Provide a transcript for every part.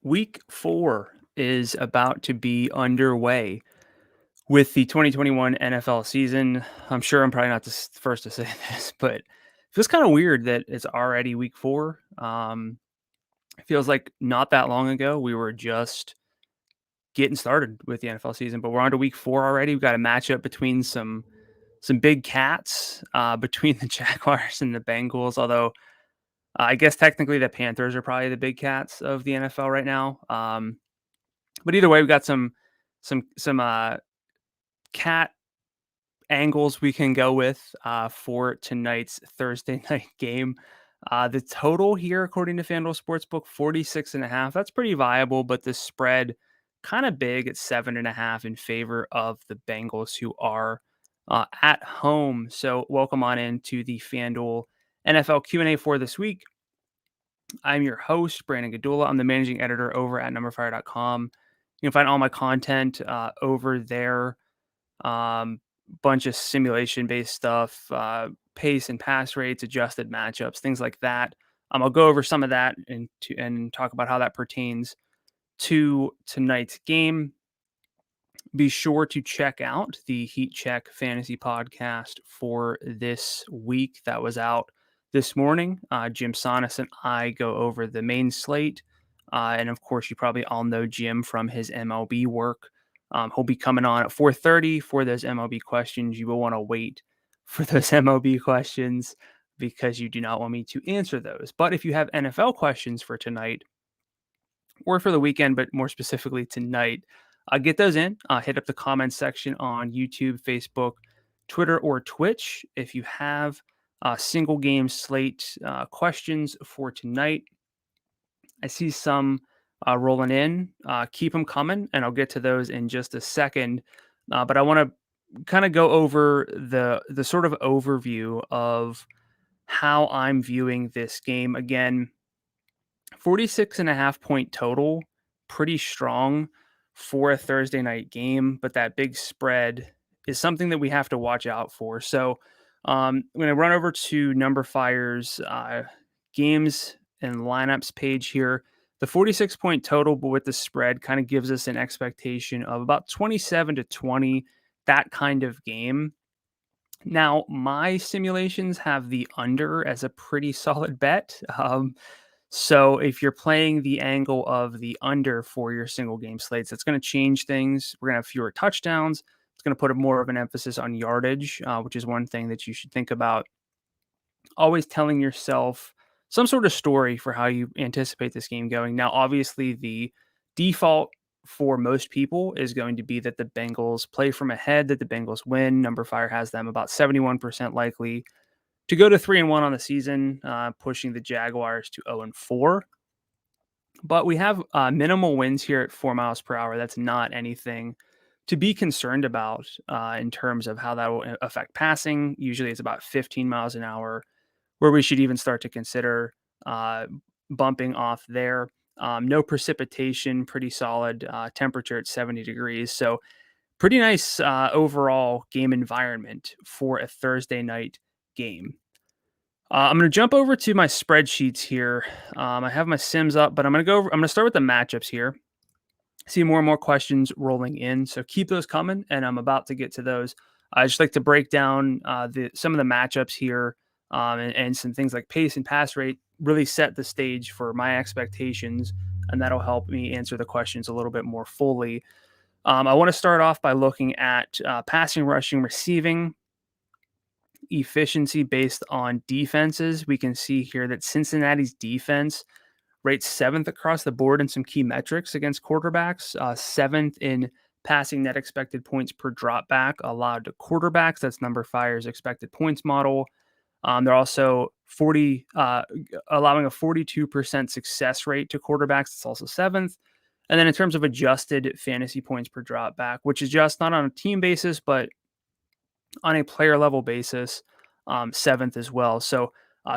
Week 4 is about to be underway with the 2021 NFL season. I'm sure I'm probably not the first to say this, but it feels kind of weird that it's already week 4. It feels like not that long ago we were just getting started with the NFL season, but we're on to week 4 already. We've got a matchup between some big cats between the Jaguars and the Bengals, although I guess technically the Panthers are probably the big cats of the NFL right now. But either way, we've got some cat angles we can go with for tonight's Thursday night game. The total here, according to FanDuel Sportsbook, 46.5. That's pretty viable, but the spread kind of big at 7.5 in favor of the Bengals, who are at home. So welcome on into the FanDuel NFL Q&A for this week. I'm your host, Brandon Gdula. I'm the managing editor over at numberfire.com. You can find all my content over there. Bunch of simulation-based stuff, pace and pass rates, adjusted matchups, things like that. I'll go over some of that and talk about how that pertains to tonight's game. Be sure to check out the Heat Check Fantasy Podcast for this week that was out this morning. Jim Sonis and I go over the main slate. And of course, you probably all know Jim from his MLB work. He'll be coming on at 4:30 for those MLB questions. You will want to wait for those MLB questions because you do not want me to answer those. But if you have NFL questions for tonight or for the weekend, but more specifically tonight, get those in. Hit up the comments section on YouTube, Facebook, Twitter, or Twitch. If you have single game slate questions for tonight, I see some rolling in. Keep them coming, and I'll get to those in just a second. But I want to kind of go over the sort of overview of how I'm viewing this game. Again, 46.5 point total, pretty strong for a Thursday night game, but that big spread is something that we have to watch out for. So I'm going to run over to Number Fire's games and lineups page here. The 46 point total, but with the spread, kind of gives us an expectation of about 27-20, that kind of game. Now, my simulations have the under as a pretty solid bet. So if you're playing the angle of the under for your single game slates, that's going to change things. We're going to have fewer touchdowns. It's going to put more of an emphasis on yardage, which is one thing that you should think about. Always telling yourself some sort of story for how you anticipate this game going. Now, obviously, the default for most people is going to be that the Bengals play from ahead, that the Bengals win. Number Fire has them about 71% likely to go to 3-1 on the season, pushing the Jaguars to 0-4. But we have minimal winds here at 4 miles per hour. That's not anything to be concerned about in terms of how that will affect passing. Usually it's about 15 miles an hour, where we should even start to consider bumping off there. No precipitation, pretty solid temperature at 70 degrees. So pretty nice overall game environment for a Thursday night game. I'm going to jump over to my spreadsheets here. I have my sims up, but I'm going to start with the matchups here. See more and more questions rolling in, so keep those coming, and I'm about to get to those. I just like to break down some of the matchups here and some things like pace and pass rate really set the stage for my expectations, and that'll help me answer the questions a little bit more fully. I want to start off by looking at passing, rushing, receiving efficiency based on defenses. We can see here that Cincinnati's defense rates 7th across the board in some key metrics against quarterbacks, 7th in passing net expected points per drop back allowed to quarterbacks. That's Number Fire's expected points model. They're also allowing a 42% success rate to quarterbacks. It's also 7th. And then in terms of adjusted fantasy points per drop back, which is just not on a team basis, but on a player level basis, 7th as well. So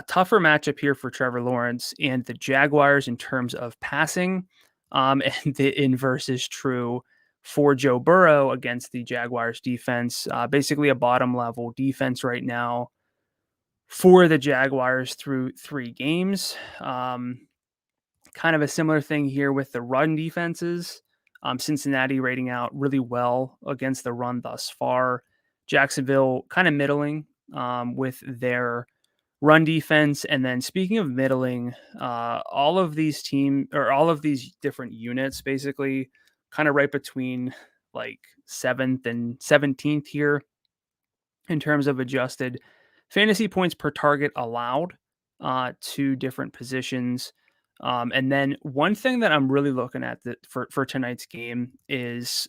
tougher matchup here for Trevor Lawrence and the Jaguars in terms of passing. And the inverse is true for Joe Burrow against the Jaguars defense. Basically a bottom level defense right now for the Jaguars through 3 games. Kind of a similar thing here with the run defenses. Cincinnati rating out really well against the run thus far. Jacksonville kind of middling with their run defense. And then speaking of middling, all of these different units basically kind of right between like 7th and 17th here in terms of adjusted fantasy points per target allowed to different positions. And then one thing that I'm really looking at for tonight's game is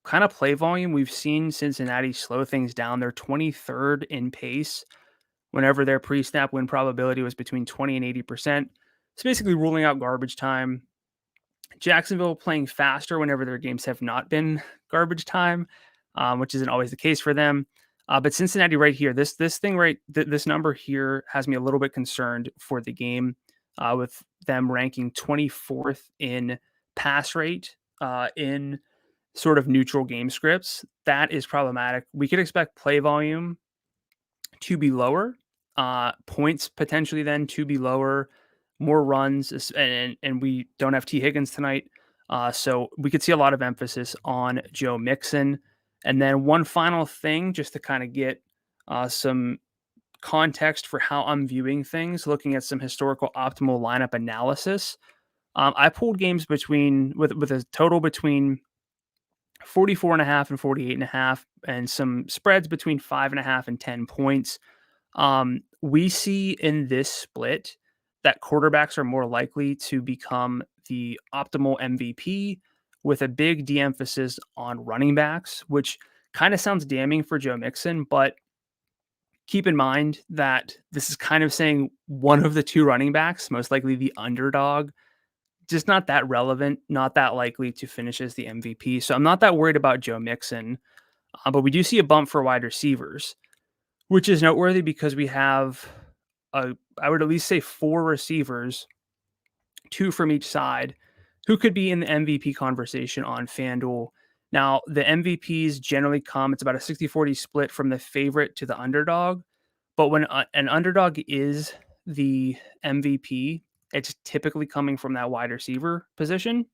kind of play volume. We've seen Cincinnati slow things down. They're 23rd in pace whenever their pre-snap win probability was between 20 and 80%. It's basically ruling out garbage time. Jacksonville playing faster whenever their games have not been garbage time, which isn't always the case for them. But Cincinnati right here, this number here has me a little bit concerned for the game, with them ranking 24th in pass rate in sort of neutral game scripts. That is problematic. We could expect play volume to be lower, points potentially then to be lower, more runs, and we don't have T. Higgins tonight. So we could see a lot of emphasis on Joe Mixon. And then one final thing, just to kind of get some context for how I'm viewing things, looking at some historical optimal lineup analysis. I pulled games with a total between 44.5 and 48.5, and some spreads between 5.5 and 10 points. We see in this split that quarterbacks are more likely to become the optimal MVP, with a big de-emphasis on running backs, which kind of sounds damning for Joe Mixon, but keep in mind that this is kind of saying one of the two running backs, most likely the underdog, just not that relevant, not that likely to finish as the MVP. So I'm not that worried about Joe Mixon, but we do see a bump for wide receivers, which is noteworthy because we have, I would at least say 4 receivers, 2 from each side, who could be in the MVP conversation on FanDuel. Now, the MVPs generally come, it's about a 60-40 split from the favorite to the underdog. But when an underdog is the MVP, it's typically coming from that wide receiver position.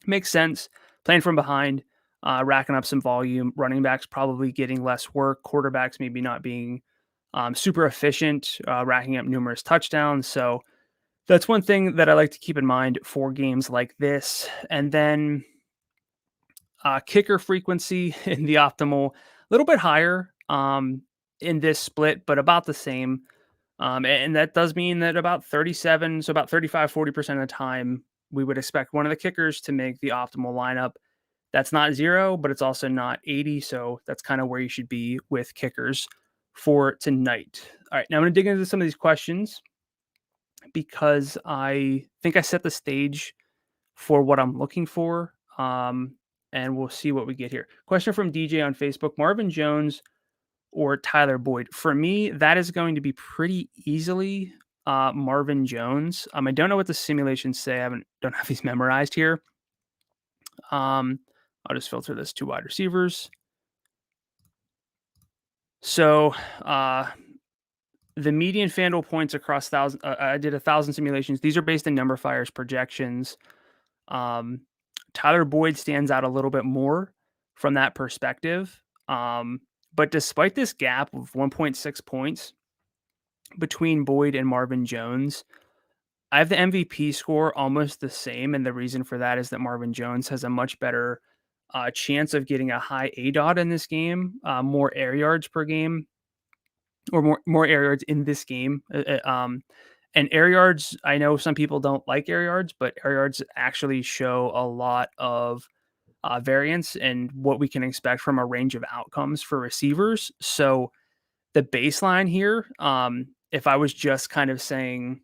Makes sense. Playing from behind, racking up some volume. Running backs probably getting less work. Quarterbacks maybe not being super efficient, racking up numerous touchdowns. So that's one thing that I like to keep in mind for games like this. And then kicker frequency in the optimal, a little bit higher in this split, but about the same. And that does mean that about 37, so about 35-40% of the time, we would expect one of the kickers to make the optimal lineup. That's not 0, but it's also not 80. So that's kind of where you should be with kickers for tonight. All right, now I'm going to dig into some of these questions because I think I set the stage for what I'm looking for. And we'll see what we get here. Question from DJ on Facebook: Marvin Jones or Tyler Boyd? For me, that is going to be pretty easily Marvin Jones. I don't know what the simulations say. Don't have these memorized here. I'll just filter this to wide receivers. So the median FanDuel points across 1,000. I did 1,000 simulations. These are based on Number Fire's projections. Tyler Boyd stands out a little bit more from that perspective. But despite this gap of 1.6 points between Boyd and Marvin Jones, I have the MVP score almost the same. And the reason for that is that Marvin Jones has a much better chance of getting a high ADOT in this game, more air yards per game, or more air yards in this game. And air yards, I know some people don't like air yards, but air yards actually show a lot of variance and what we can expect from a range of outcomes for receivers. So the baseline here, if I was just kind of saying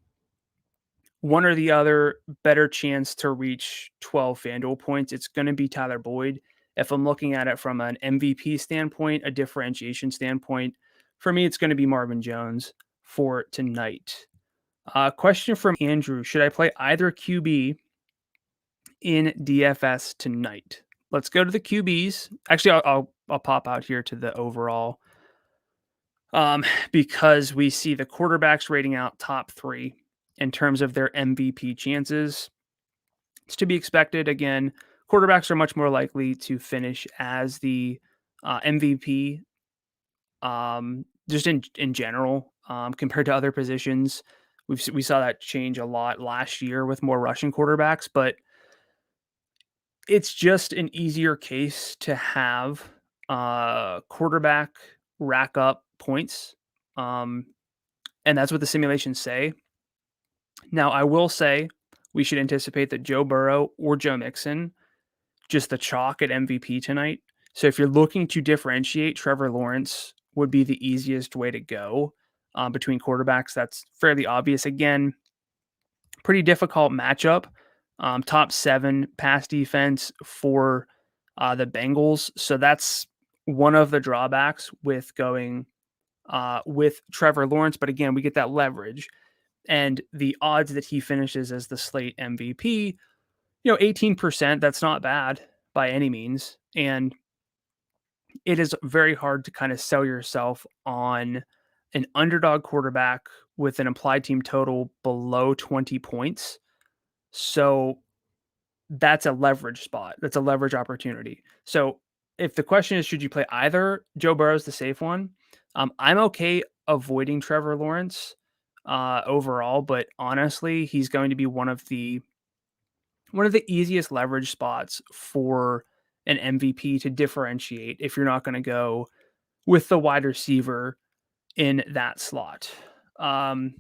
one or the other, better chance to reach 12 FanDuel points, it's going to be Tyler Boyd. If I'm looking at it from an MVP standpoint, a differentiation standpoint, for me, it's going to be Marvin Jones for tonight. Question from Andrew: should I play either QB in DFS tonight? Let's go to the QBs. Actually, I'll pop out here to the overall, because we see the quarterbacks rating out top 3. in terms of their MVP chances. It's to be expected. Again, quarterbacks are much more likely to finish as the MVP, just in general, compared to other positions. We saw that change a lot last year with more rushing quarterbacks, but it's just an easier case to have quarterback rack up points, um, and that's what the simulations say. Now, I will say we should anticipate that Joe Burrow or Joe Mixon just the chalk at MVP tonight. So if you're looking to differentiate, Trevor Lawrence would be the easiest way to go between quarterbacks. That's fairly obvious. Again, pretty difficult matchup. Top 7 pass defense for the Bengals. So that's one of the drawbacks with going with Trevor Lawrence. But again, we get that leverage and the odds that he finishes as the slate MVP, 18%, that's not bad by any means. And it is very hard to kind of sell yourself on an underdog quarterback with an implied team total below 20 points. So that's a leverage spot. That's a leverage opportunity. So if the question is, should you play either? Joe Burrow's the safe one. I'm okay avoiding Trevor Lawrence overall, but honestly, he's going to be one of the easiest leverage spots for an MVP to differentiate if you're not going to go with the wide receiver in that slot. Um,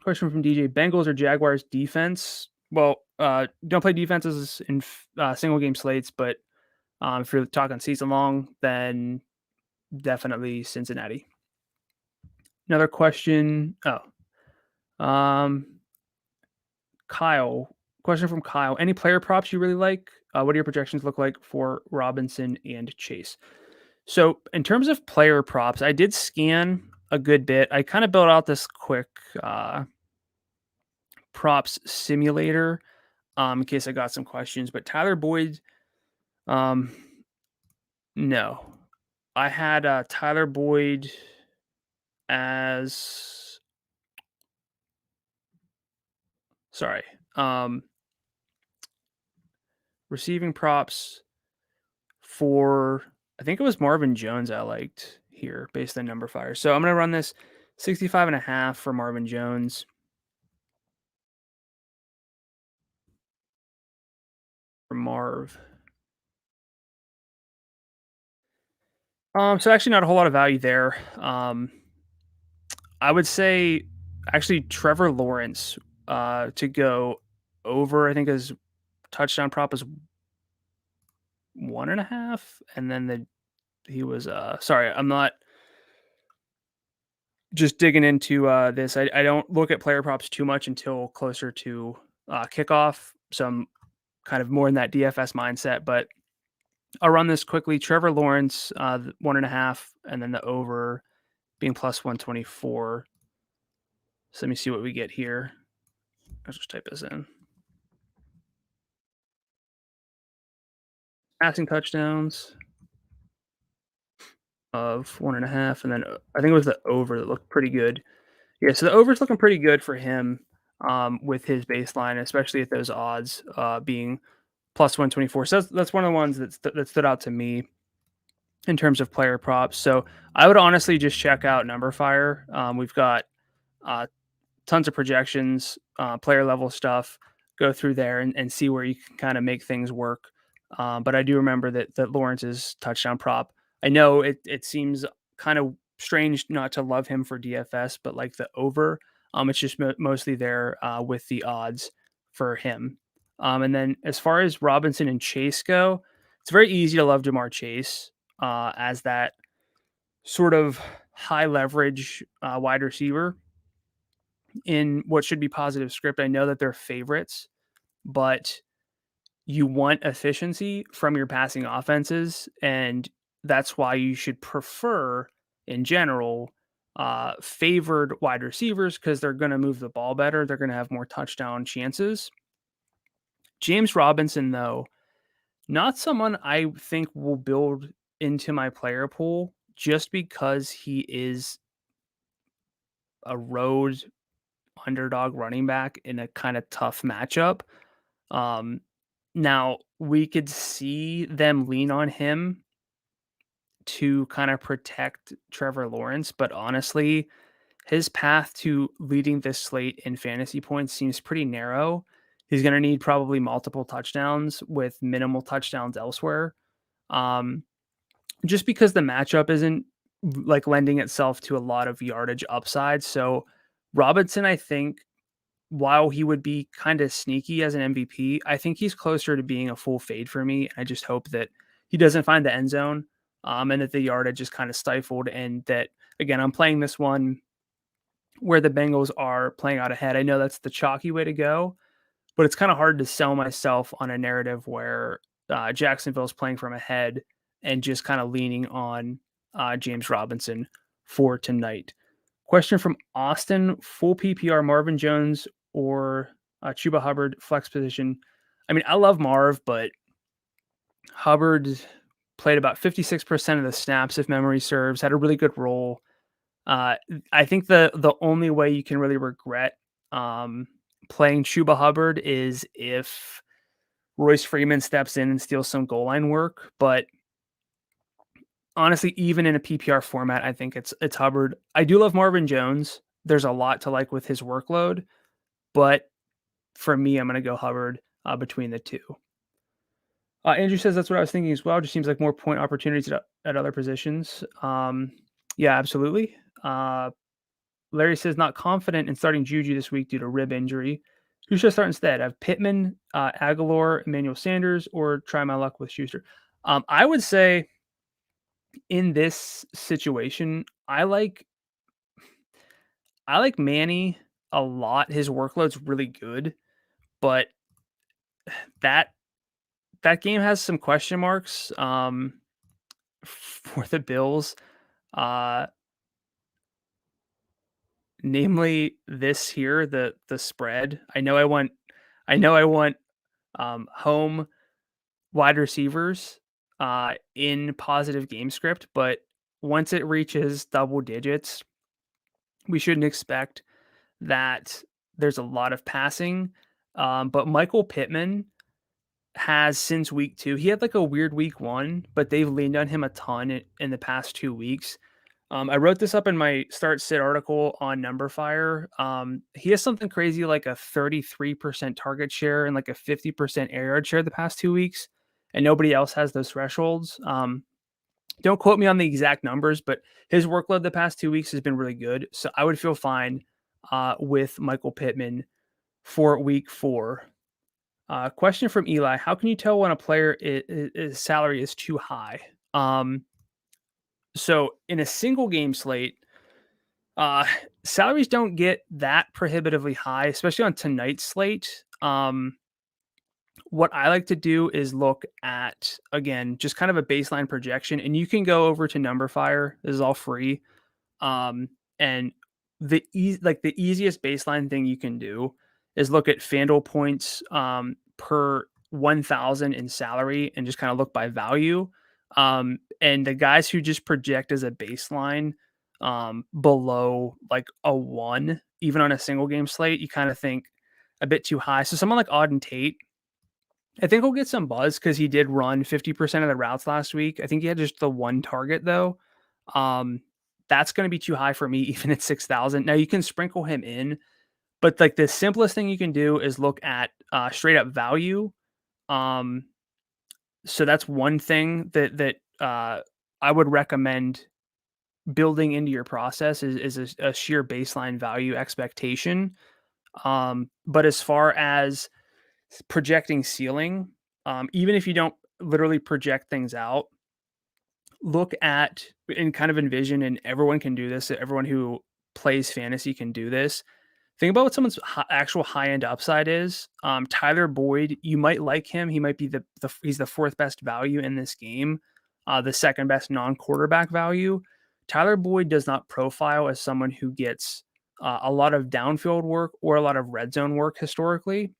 Question from DJ: Bengals or Jaguars defense? Well, don't play defenses in single game slates, but if you're talking season long, then definitely Cincinnati. Another question. Kyle. Question from Kyle. Any player props you really like? What do your projections look like for Robinson and Chase? So, in terms of player props, I did scan a good bit. I kind of built out this quick props simulator in case I got some questions. But Tyler Boyd, um, no, I had Tyler Boyd as sorry, receiving props for I think it was Marvin Jones I liked here based on number fire. So I'm going to run this 65.5 for Marvin Jones. For Marv. So actually not a whole lot of value there. I would say actually Trevor Lawrence to go over, I think his touchdown prop is 1.5. And then he was sorry, I'm not just digging into this. I don't look at player props too much until closer to kickoff. So I'm kind of more in that DFS mindset, but I'll run this quickly. Trevor Lawrence, 1.5, and then the over being plus 124. So let me see what we get here. I'll just type this in. Passing touchdowns of 1.5, and then I think it was the over that looked pretty good. Yeah, so the over's looking pretty good for him with his baseline, especially at those odds being plus 124. So that's one of the ones that stood out to me in terms of player props. So I would honestly just check out Number Fire. We've got uh, tons of projections, player level stuff. Go through there and see where you can kind of make things work. But I do remember that Lawrence's touchdown prop. I know it seems kind of strange not to love him for DFS, but like the over, it's just mostly there with the odds for him. And then as far as Robinson and Chase go, it's very easy to love Jamar Chase as that sort of high leverage wide receiver in what should be positive script. I know that they're favorites, but you want efficiency from your passing offenses, and that's why you should prefer, in general, favored wide receivers because they're going to move the ball better. They're going to have more touchdown chances. James Robinson, though, not someone I think will build into my player pool just because he is a road underdog running back in a kind of tough matchup. Now we could see them lean on him to kind of protect Trevor Lawrence, but honestly, his path to leading this slate in fantasy points seems pretty narrow. He's going to need probably multiple touchdowns with minimal touchdowns elsewhere. Um, just because the matchup isn't like lending itself to a lot of yardage upside. So Robinson, I think, while he would be kind of sneaky as an MVP, I think he's closer to being a full fade for me. I just hope that he doesn't find the end zone, and that the yardage is kind of stifled. And that, again, I'm playing this one where the Bengals are playing out ahead. I know that's the chalky way to go, but it's kind of hard to sell myself on a narrative where Jacksonville's playing from ahead and just kind of leaning on James Robinson for tonight. Question from Austin: full PPR Marvin Jones or Chuba Hubbard flex position? I mean, I love Marv, but Hubbard played about 56% of the snaps, if memory serves, had a really good role. I think the only way you can really regret playing Chuba Hubbard is if Royce Freeman steps in and steals some goal line work. But honestly, even in a PPR format, I think it's Hubbard. I do love Marvin Jones. There's a lot to like with his workload, but for me, I'm going to go Hubbard between the two. Andrew says that's what I was thinking as well. Just seems like more point opportunities at other positions. Yeah, absolutely. Larry says not confident in starting Juju this week due to rib injury. Who should I start instead? I have Pittman, Aguilar, Emmanuel Sanders, or try my luck with Schuster. I would say in this situation, I like Manny a lot. His workload's really good, but that game has some question marks for the Bills. Namely this here, the spread. I know I want home wide receivers in positive game script, but once it reaches double digits, we shouldn't expect that there's a lot of passing. But Michael Pittman has since week 2. He had like a weird week 1, but they've leaned on him a ton in the past 2 weeks. I wrote this up in my start sit article on Numberfire. He has something crazy like a 33% target share and like a 50% air yard share the past 2 weeks, and nobody else has those thresholds. Don't quote me on the exact numbers, but his workload the past 2 weeks has been really good. So I would feel fine with Michael Pittman for week 4. Question from Eli: how can you tell when a player is salary is too high? So in a single game slate, salaries don't get that prohibitively high, especially on tonight's slate. What I like to do is look at, again, just kind of a baseline projection, and you can go over to Numberfire. This is all free. And the easiest baseline thing you can do is look at FanDuel points per 1,000 in salary and just kind of look by value. And the guys who just project as a baseline below like a 1, even on a single game slate, you kind of think a bit too high. So someone like Auden Tate, I think he'll get some buzz because he did run 50% of the routes last week. I think he had just the 1 target though. That's going to be too high for me, even at 6,000. Now you can sprinkle him in, but like the simplest thing you can do is look at straight up value. So that's one thing that I would recommend building into your process is a sheer baseline value expectation. But as far as projecting ceiling, even if you don't literally project things out, look at and kind of envision, and everyone can do this. Everyone who plays fantasy can do this. Think about what someone's actual high-end upside is. Tyler Boyd, you might like him. He might be he's the 4th best value in this game, the 2nd best non-quarterback value. Tyler Boyd does not profile as someone who gets a lot of downfield work or a lot of red zone work historically.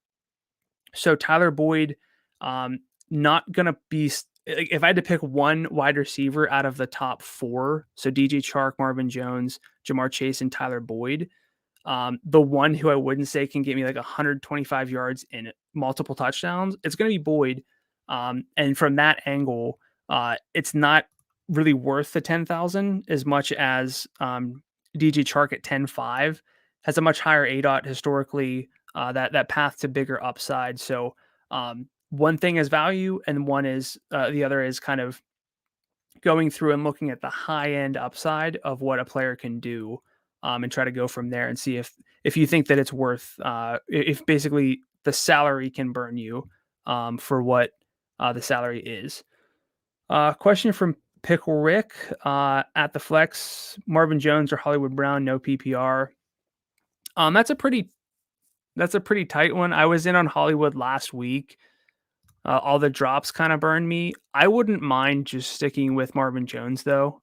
So Tyler Boyd, not going to be, if I had to pick one wide receiver out of the top 4, so DJ Chark, Marvin Jones, Jamar Chase, and Tyler Boyd, The one who I wouldn't say can get me like 125 yards and multiple touchdowns, it's going to be Boyd. And from that angle, it's not really worth the 10,000 as much as DJ Chark at 10.5 has a much higher ADOT historically. That path to bigger upside. So one thing is value, and one is the other is kind of going through and looking at the high end upside of what a player can do, and try to go from there and see if you think that it's worth if basically the salary can burn you for what the salary is. Question from Pickle Rick at the flex: Marvin Jones or Hollywood Brown? No PPR. That's a pretty tight one. I was in on Hollywood last week. All the drops kind of burned me. I wouldn't mind just sticking with Marvin Jones though.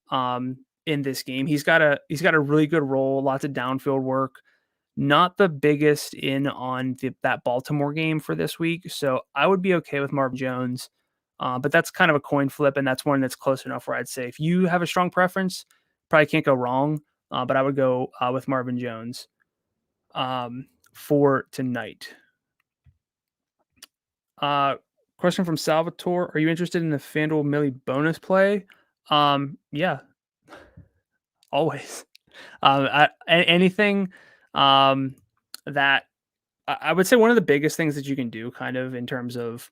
In this game, he's got a really good role, lots of downfield work. Not the biggest in on that Baltimore game for this week, so I would be okay with Marvin Jones. But that's kind of a coin flip, and that's one that's close enough where I'd say if you have a strong preference, probably can't go wrong. But I would go with Marvin Jones for tonight. Question from Salvatore: Are you interested in the FanDuel Millie bonus play? Yeah, always. Anything that I would say one of the biggest things that you can do, kind of in terms of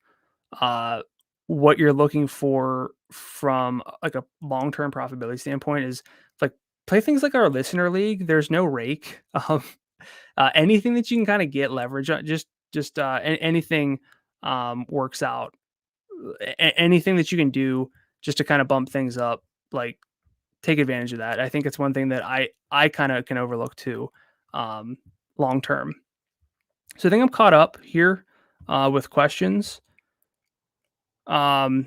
uh, what you're looking for from like a long term profitability standpoint, is like play things like our listener league. There's no rake. Anything that you can kind of get leverage on, just anything works out. Anything that you can do just to kind of bump things up, like take advantage of that. I think it's one thing that I kind of can overlook too, long term. So I think I'm caught up here with questions. I'm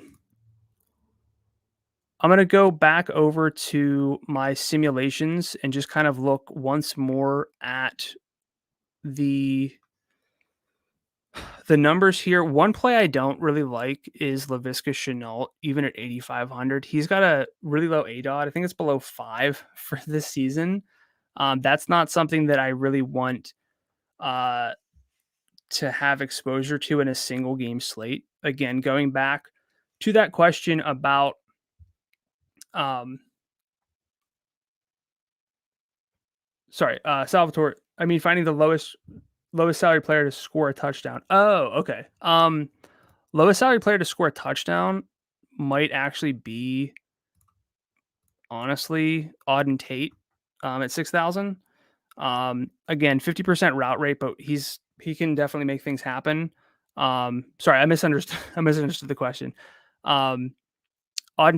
gonna go back over to my simulations and just kind of look once more at the numbers here. One play I don't really like is Laviska Shenault, even at 8,500. He's got a really low ADOT. I think it's below 5 for this season. That's not something that I really want to have exposure to in a single game slate. Again, going back to that question about Salvatore. I mean, finding the lowest salary player to score a touchdown. Oh, okay. Lowest salary player to score a touchdown might actually be, honestly, Auden Tate at 6,000. Again, 50% route rate, but he can definitely make things happen. Sorry, I misunderstood. I misunderstood the question. Auden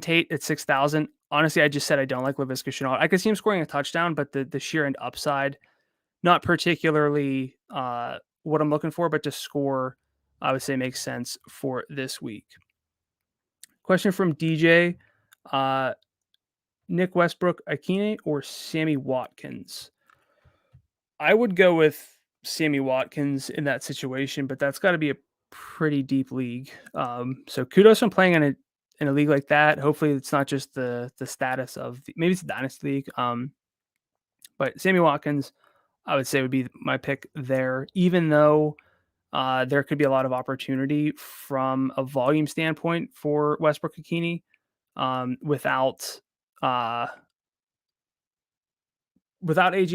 Tate at 6,000. Honestly, I just said I don't like Laviska Shenault. I could see him scoring a touchdown, but the sheer end upside, not particularly what I'm looking for, but to score, I would say makes sense for this week. Question from DJ: Nick Westbrook, Akine, or Sammy Watkins? I would go with Sammy Watkins in that situation, but that's got to be a pretty deep league. So kudos on playing in a league like that. Hopefully, it's not just the status of maybe it's a dynasty league. But Sammy Watkins, I would say, would be my pick there, even though there could be a lot of opportunity from a volume standpoint for Westbrook Akine without AJ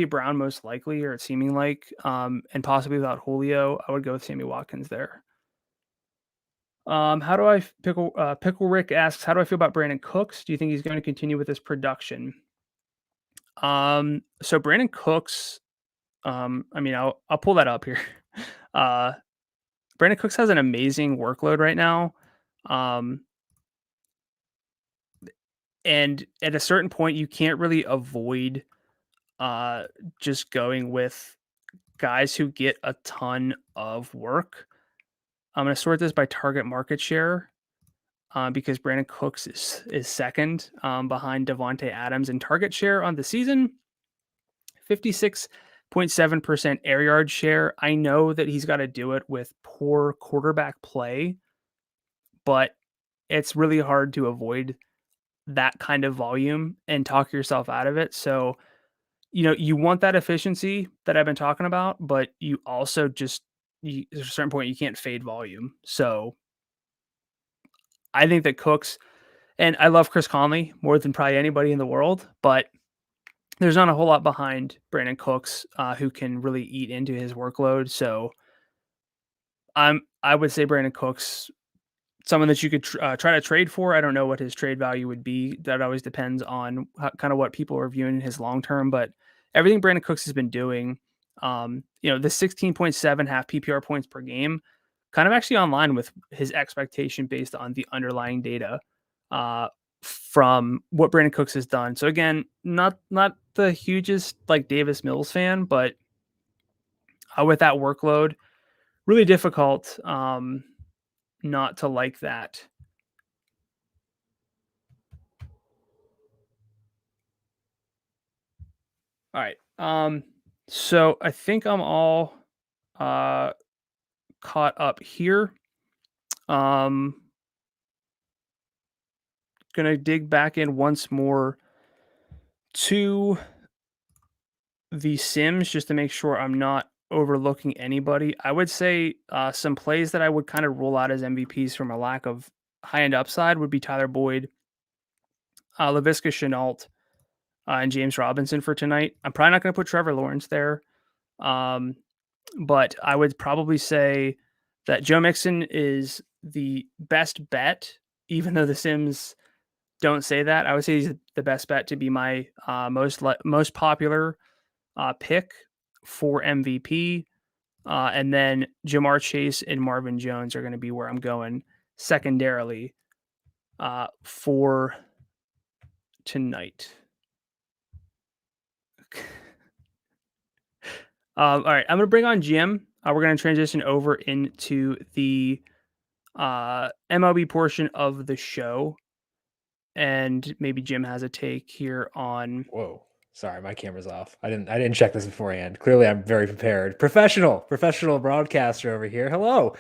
Brown, most likely, or seeming like, and possibly without Julio. I would go with Sammy Watkins there. How do I Pickle Rick asks, how do I feel about Brandon Cooks? Do you think he's going to continue with his production? So Brandon Cooks, I mean, I'll pull that up here. Brandon Cooks has an amazing workload right now. And at a certain point, you can't really avoid just going with guys who get a ton of work. I'm going to sort this by target market share because Brandon Cooks is second behind Devontae Adams in target share on the season. 56.7% air yard share. I know that he's got to do it with poor quarterback play, but it's really hard to avoid that kind of volume and talk yourself out of it. So you want that efficiency that I've been talking about, but you also just there's a certain point you can't fade volume. So I think that Cooks, and I love Chris Conley more than probably anybody in the world, but there's not a whole lot behind Brandon Cooks who can really eat into his workload. So I would say Brandon Cooks, someone that you could try to trade for. I don't know what his trade value would be. That always depends on kind of what people are viewing his long term. But everything Brandon Cooks has been doing, the 16.7 half PPR points per game, kind of actually online with his expectation based on the underlying data from what Brandon Cooks has done. So again, not the hugest like Davis Mills fan, but with that workload, really difficult not to like that. All right. So I think I'm all caught up here. Gonna dig back in once more to the Sims just to make sure I'm not overlooking anybody. I would say some plays that I would kind of rule out as MVPs from a lack of high-end upside would be Tyler Boyd, Laviska Shenault, and James Robinson for tonight. I'm probably not going to put Trevor Lawrence there. But I would probably say that Joe Mixon is the best bet, even though the Sims don't say that. I would say he's the best bet to be my most popular pick for MVP. And then Jamar Chase and Marvin Jones are going to be where I'm going secondarily for tonight. All right, I'm going to bring on Jim. We're going to transition over into the MLB portion of the show. And maybe Jim has a take here on. Whoa. Sorry, my camera's off. I didn't check this beforehand. Clearly, I'm very prepared. Professional broadcaster over here. Hello.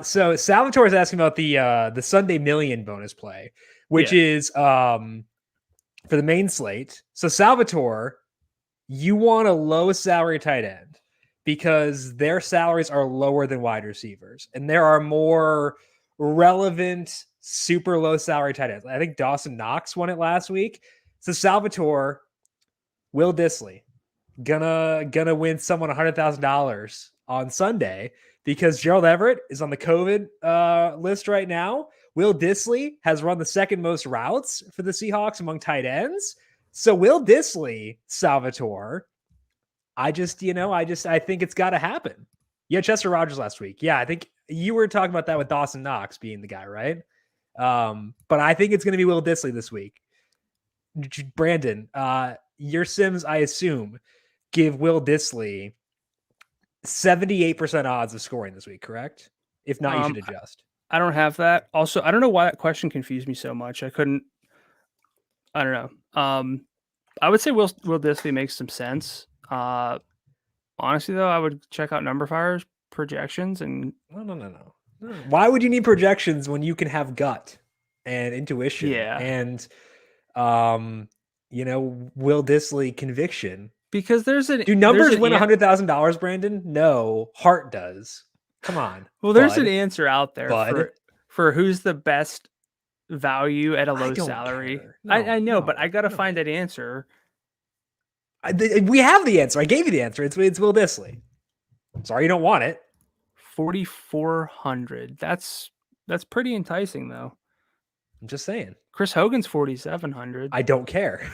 So Salvatore is asking about the Sunday Million bonus play, which is for the main slate. So Salvatore, you want a low salary tight end because their salaries are lower than wide receivers, and there are more relevant super low salary tight ends. I think Dawson Knox won it last week. So Salvatore, Will Dissly, gonna win someone $100,000 on Sunday because Gerald Everett is on the COVID list right now. Will Dissly has run the second most routes for the Seahawks among tight ends. So Will Dissly, Salvatore, I think it's got to happen. Yeah, Chester Rogers last week. Yeah, I think you were talking about that with Dawson Knox being the guy, right? But I think it's going to be Will Dissly this week. Brandon, your Sims, I assume, give Will Dissly 78% odds of scoring this week, correct? If not, you should adjust. I don't have that. Also, I don't know why that question confused me so much. I don't know. I would say Will Dissly makes some sense. Honestly, though, I would check out Number Fire's projections and no. Why would you need projections when you can have gut and intuition? Yeah. And Will Dissly conviction? Because do numbers win $100,000, Brandon? No, heart does. Come on. Well, there's an answer out there for who's the best value at a low salary. No, I know, but I got to find that answer. We have the answer. I gave you the answer. It's Will Dissly. Sorry you don't want it. 4,400. That's pretty enticing, though. I'm just saying. Chris Hogan's 4,700. I don't care.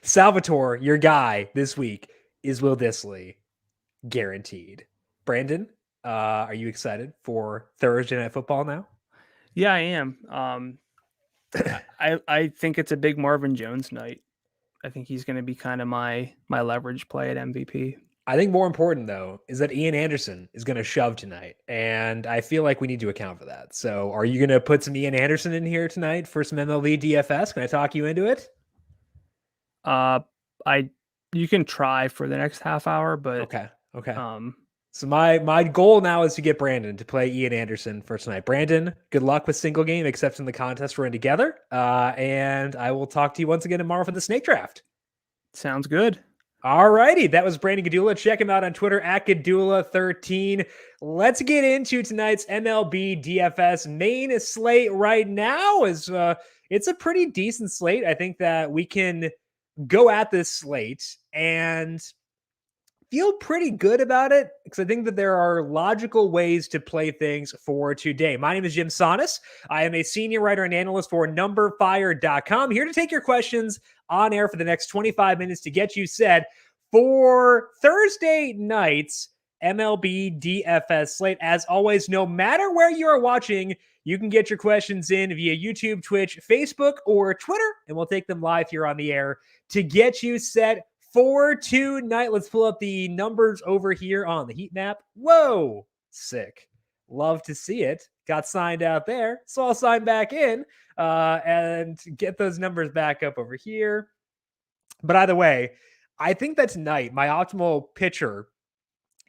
Salvatore, your guy this week is Will Dissly, guaranteed. Brandon, are you excited for Thursday Night Football now? Yeah, I am. I think it's a big Marvin Jones night. I think he's going to be kind of my leverage play at MVP. I think more important, though, is that Ian Anderson is going to shove tonight, and I feel like we need to account for that. So are you going to put some Ian Anderson in here tonight for some MLB DFS? Can I talk you into it? You can try for the next half hour, but okay. So my goal now is to get Brandon to play Ian Anderson for tonight. Brandon, good luck with single game, except in the contest we're in together. And I will talk to you once again tomorrow for the snake draft. Sounds good. All righty, that was Brandon Gdula. Check him out on Twitter at Gdula13. Let's get into tonight's MLB DFS main slate right now. It's a pretty decent slate. I think that we can go at this slate and feel pretty good about it because I think that there are logical ways to play things for today. My name is Jim Sonis. I am a senior writer and analyst for numberfire.com, here to take your questions on air for the next 25 minutes to get you set for Thursday night's MLB DFS slate. As always, no matter where you are watching, you can get your questions in via YouTube, Twitch, Facebook, or Twitter, and we'll take them live here on the air to get you set for tonight. Let's pull up the numbers over here on the heat map. Whoa, sick. Love to see it. Got signed out there, so I'll sign back in and get those numbers back up over here. But either way, I think that tonight my optimal pitcher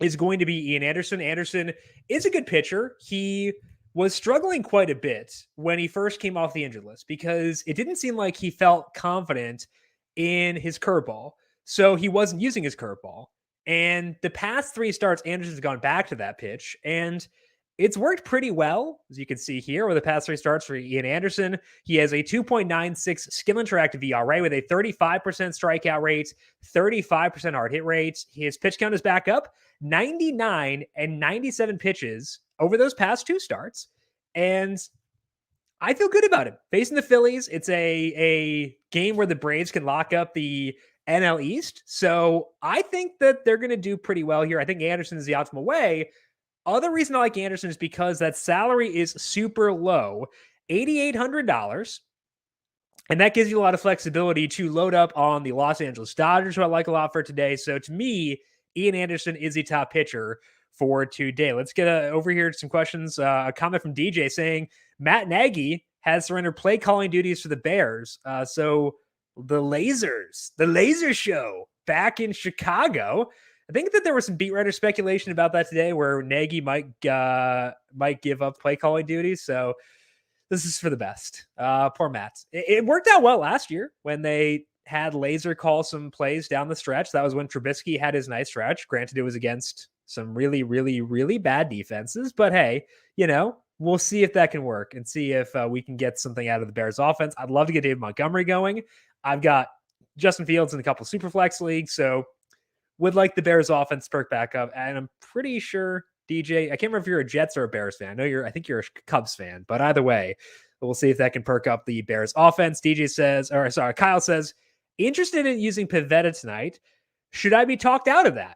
is going to be Ian Anderson. Anderson is a good pitcher. He was struggling quite a bit when he first came off the injured list because it didn't seem like he felt confident in his curveball. So he wasn't using his curveball. And the past 3 starts, Anderson's gone back to that pitch. And it's worked pretty well, as you can see here, with the past 3 starts for Ian Anderson. He has a 2.96 skill interactive ERA with a 35% strikeout rate, 35% hard hit rate. His pitch count is back up 99 and 97 pitches over those past 2 starts. And I feel good about it. Facing the Phillies, it's a game where the Braves can lock up the NL East. So I think that they're going to do pretty well here. I think Anderson is the optimal way. Other reason I like Anderson is because that salary is super low, $8,800. And that gives you a lot of flexibility to load up on the Los Angeles Dodgers, who I like a lot for today. So to me, Ian Anderson is the top pitcher for today. Let's get over here to some questions. A comment from DJ saying Matt Nagy has surrendered play calling duties to the Bears. So the Laser Show back in Chicago. I think that there was some beat writer speculation about that today where Nagy might give up play calling duties. So this is for the best. Poor Matt. It worked out well last year when they had Laser call some plays down the stretch. That was when Trubisky had his nice stretch. Granted, it was against some really, really, really bad defenses. But hey, we'll see if that can work and see if we can get something out of the Bears offense. I'd love to get David Montgomery going. I've got Justin Fields in a couple Superflex leagues, so would like the Bears offense to perk back up. And I'm pretty sure, DJ, I can't remember if you're a Jets or a Bears fan. I think you're a Cubs fan, but either way, we'll see if that can perk up the Bears offense. Kyle says, interested in using Pivetta tonight. Should I be talked out of that?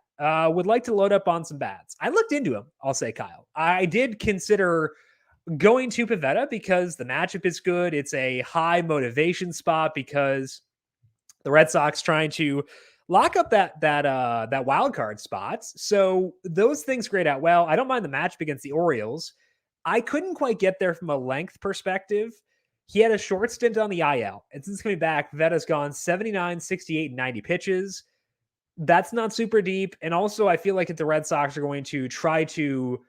Would like to load up on some bats. I looked into him, I'll say, Kyle. I did consider going to Pivetta because the matchup is good. It's a high motivation spot because the Red Sox trying to lock up that wild card spot. So those things grade out well. I don't mind the matchup against the Orioles. I couldn't quite get there from a length perspective. He had a short stint on the IL. And since coming back, Vetta's gone 79, 68, and 90 pitches. That's not super deep. And also, I feel like if the Red Sox are going to try to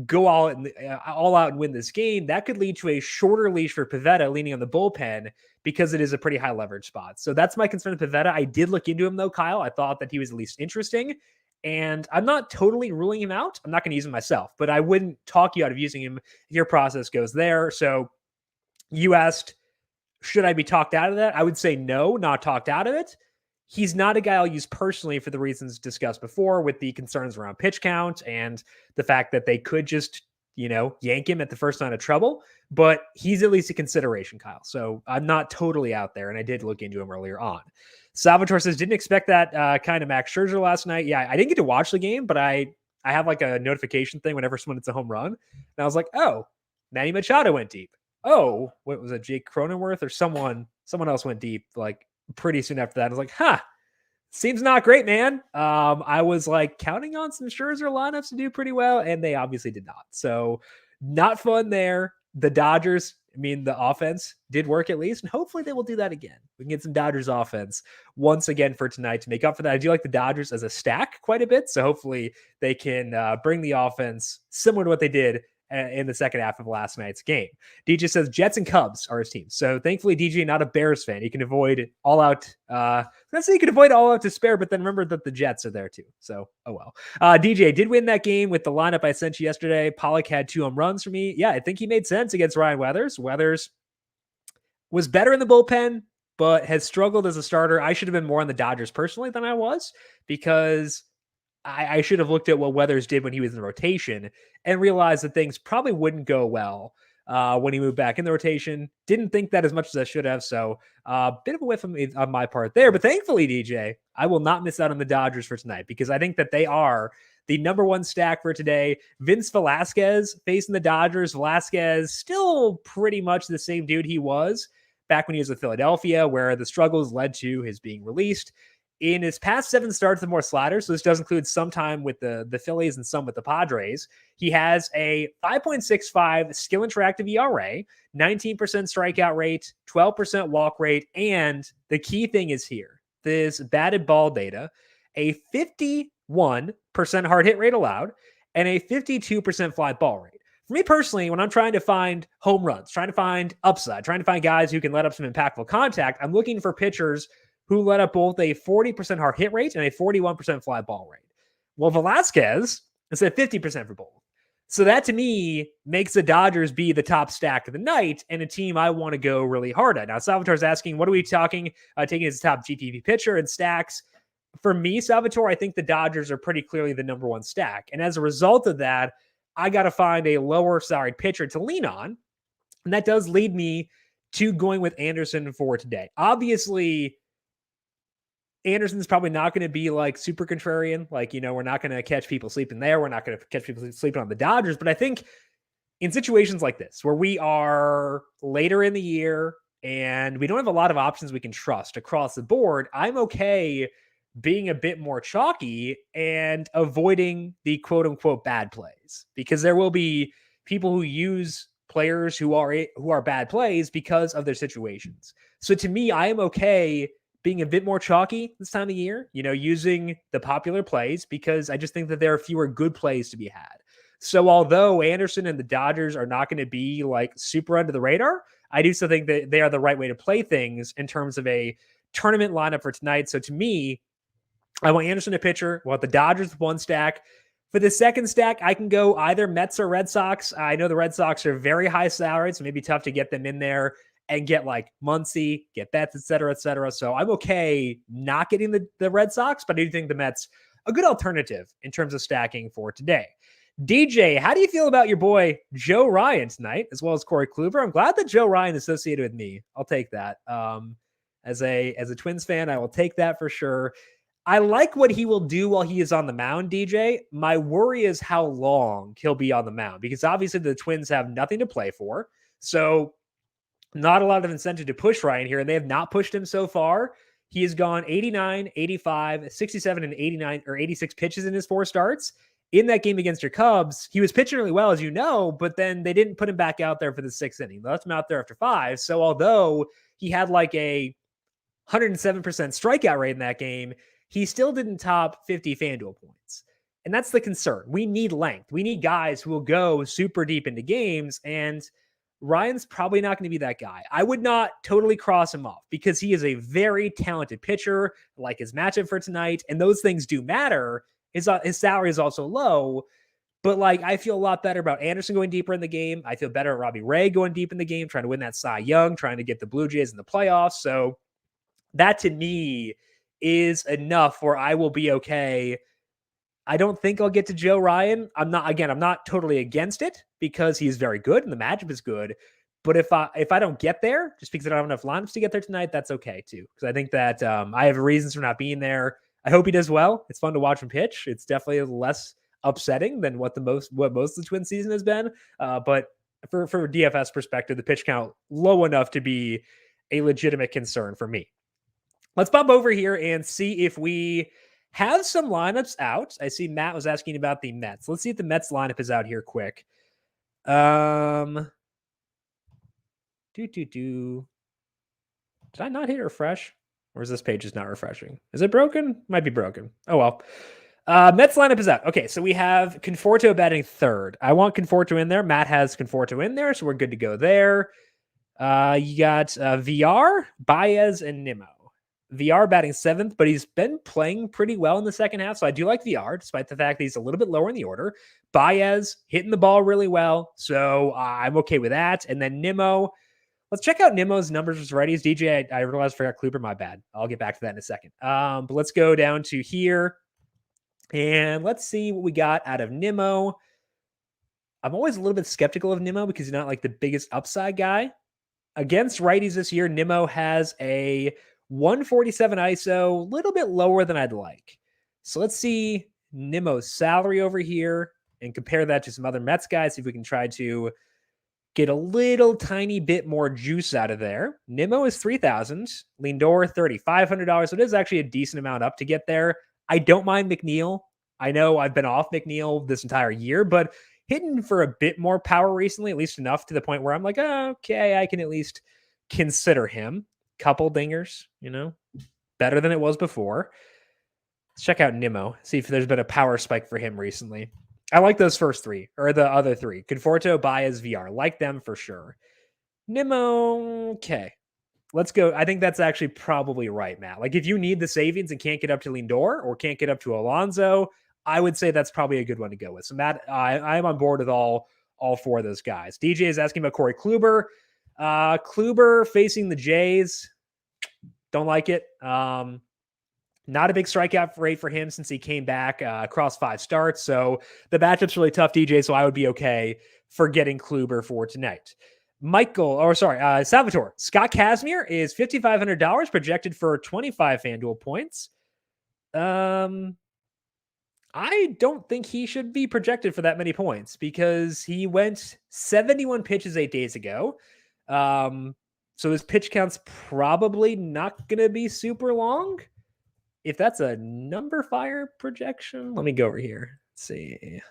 go all out and win this game, that could lead to a shorter leash for Pivetta leaning on the bullpen because it is a pretty high leverage spot. So that's my concern with Pivetta. I did look into him though, Kyle. I thought that he was at least interesting, and I'm not totally ruling him out. I'm not going to use him myself, but I wouldn't talk you out of using him if your process goes there. So you asked, should I be talked out of that? I would say no, not talked out of it. He's not a guy I'll use personally for the reasons discussed before, with the concerns around pitch count and the fact that they could just, yank him at the first sign of trouble. But he's at least a consideration, Kyle. So I'm not totally out there, and I did look into him earlier on. Salvatore says, didn't expect that kind of Max Scherzer last night. Yeah, I didn't get to watch the game, but I have like a notification thing whenever someone hits a home run. And I was like, oh, Manny Machado went deep. Oh, what was it? Jake Cronenworth or someone else went deep like pretty soon after that. I was like, seems not great, man. I was like counting on some Scherzer lineups to do pretty well, and they obviously did not. So not fun there. The Dodgers, the offense did work at least, and hopefully they will do that again. We can get some Dodgers offense once again for tonight to make up for that. I do like the Dodgers as a stack quite a bit, so hopefully they can bring the offense similar to what they did in the second half of last night's game. DJ says Jets and Cubs are his teams. So thankfully, DJ not a Bears fan. He can avoid all out. Let's say he can avoid all out despair, but then remember that the Jets are there too. So oh well. DJ did win that game with the lineup I sent you yesterday. Pollock had 2 home runs for me. Yeah, I think he made sense against Ryan Weathers. Weathers was better in the bullpen, but has struggled as a starter. I should have been more on the Dodgers personally than I was, because I should have looked at what Weathers did when he was in the rotation and realized that things probably wouldn't go well when he moved back in the rotation. Didn't think that as much as I should have. So a bit of a whiff on my part there. But thankfully, DJ, I will not miss out on the Dodgers for tonight, because I think that they are the number 1 stack for today. Vince Velasquez facing the Dodgers. Velasquez still pretty much the same dude he was back when he was with Philadelphia, where the struggles led to his being released. In his past 7 starts with more sliders, so this does include some time with the Phillies and some with the Padres, he has a 5.65 skill interactive ERA, 19% strikeout rate, 12% walk rate, and the key thing is here, this batted ball data, a 51% hard hit rate allowed, and a 52% fly ball rate. For me personally, when I'm trying to find home runs, trying to find upside, trying to find guys who can let up some impactful contact, I'm looking for pitchers who let up both a 40% hard hit rate and a 41% fly ball rate. Well, Velasquez is at 50% for both. So that to me makes the Dodgers be the top stack of the night and a team I want to go really hard at. Now, Salvatore's asking, what are we talking, taking as a top GPP pitcher and stacks? For me, Salvatore, I think the Dodgers are pretty clearly the number 1 stack. And as a result of that, I got to find a lower salaried pitcher to lean on. And that does lead me to going with Anderson for today. Obviously, Anderson's probably not going to be like super contrarian. Like, we're not going to catch people sleeping there. We're not going to catch people sleeping on the Dodgers. But I think in situations like this, where we are later in the year and we don't have a lot of options we can trust across the board, I'm okay being a bit more chalky and avoiding the quote unquote bad plays, because there will be people who use players who are bad plays because of their situations. So to me, I am okay being a bit more chalky this time of year, using the popular plays, because I just think that there are fewer good plays to be had. So although Anderson and the Dodgers are not going to be like super under the radar, I do still think that they are the right way to play things in terms of a tournament lineup for tonight. So to me, I want Anderson to pitcher. I want the Dodgers with 1 stack. For the second stack, I can go either Mets or Red Sox. I know the Red Sox are very high salaried, so maybe tough to get them in there and get like Muncy, get Betts, et cetera, et cetera. So I'm okay not getting the Red Sox, but I do think the Mets a good alternative in terms of stacking for today. DJ, how do you feel about your boy Joe Ryan tonight, as well as Corey Kluber? I'm glad that Joe Ryan is associated with me. I'll take that. As a Twins fan, I will take that for sure. I like what he will do while he is on the mound, DJ. My worry is how long he'll be on the mound, because obviously the Twins have nothing to play for. So not a lot of incentive to push Ryan here, and they have not pushed him so far. He has gone 89, 85, 67, and 89 or 86 pitches in his 4 starts. In that game against your Cubs, he was pitching really well, as you know, but then they didn't put him back out there for the 6th inning. They left him out there after 5. So although he had like a 107% strikeout rate in that game, he still didn't top 50 FanDuel points. And that's the concern. We need length. We need guys who will go super deep into games, and Ryan's probably not going to be that guy. I would not totally cross him off, because he is a very talented pitcher, like his matchup for tonight, and those things do matter. His salary is also low, but like I feel a lot better about Anderson going deeper in the game. I feel better at Robbie Ray going deep in the game, trying to win that Cy Young, trying to get the Blue Jays in the playoffs. So that to me is enough where I will be okay. I don't think I'll get to Joe Ryan. I'm not totally against it, because he's very good and the matchup is good. But if I don't get there, just because I don't have enough lineups to get there tonight, that's okay too. Because I think that I have reasons for not being there. I hope he does well. It's fun to watch him pitch. It's definitely less upsetting than what most of the Twin season has been. But for DFS perspective, the pitch count low enough to be a legitimate concern for me. Let's bump over here and see if we have some lineups out. I see Matt was asking about the Mets. Let's see if the Mets lineup is out here quick. Did I not hit refresh? Or is this page just not refreshing? Is it broken? Might be broken. Oh, well. Mets lineup is out. Okay, so we have Conforto batting third. I want Conforto in there. Matt has Conforto in there, so we're good to go there. You got VR, Baez, and Nimmo. VR batting seventh, but he's been playing pretty well in the second half, so I do like VR, despite the fact that he's a little bit lower in the order. Baez hitting the ball really well, so I'm okay with that. And then Nimmo. Let's check out Nimmo's numbers as righties. DJ, I realized I forgot Kluber. My bad. I'll get back to that in a second. But let's go down to here. And let's see what we got out of Nimmo. I'm always a little bit skeptical of Nimmo because he's not like the biggest upside guy. Against righties this year, Nimmo has a 147 ISO, a little bit lower than I'd like. So let's see Nimmo's salary over here and compare that to some other Mets guys. See if we can try to get a little tiny bit more juice out of there. Nimmo is $3,000. Lindor, $3,500. So it is actually a decent amount up to get there. I don't mind McNeil. I know I've been off McNeil this entire year, but hitting for a bit more power recently, at least enough to the point where I'm like, oh, okay, I can at least consider him. Couple dingers, better than it was before. Let's check out Nimmo, see if there's been a power spike for him recently. I like those first three, or the other three. Conforto, Baez, VR. Like them for sure. Nimmo, okay. Let's go. I think that's actually probably right, Matt. Like if you need the savings and can't get up to Lindor or can't get up to Alonso, I would say that's probably a good one to go with. So Matt, I'm on board with all four of those guys. DJ is asking about Corey Kluber. Kluber facing the Jays. Don't like it. Not a big strikeout rate for him since he came back across 5 starts. So the matchup's really tough, DJ. So I would be okay for getting Kluber for tonight. Salvatore. Scott Kazmir is $5,500 projected for 25 FanDuel points. I don't think he should be projected for that many points because he went 71 pitches 8 days ago. So his pitch count's probably not going to be super long. If that's a number fire projection, let me go over here. Let's see.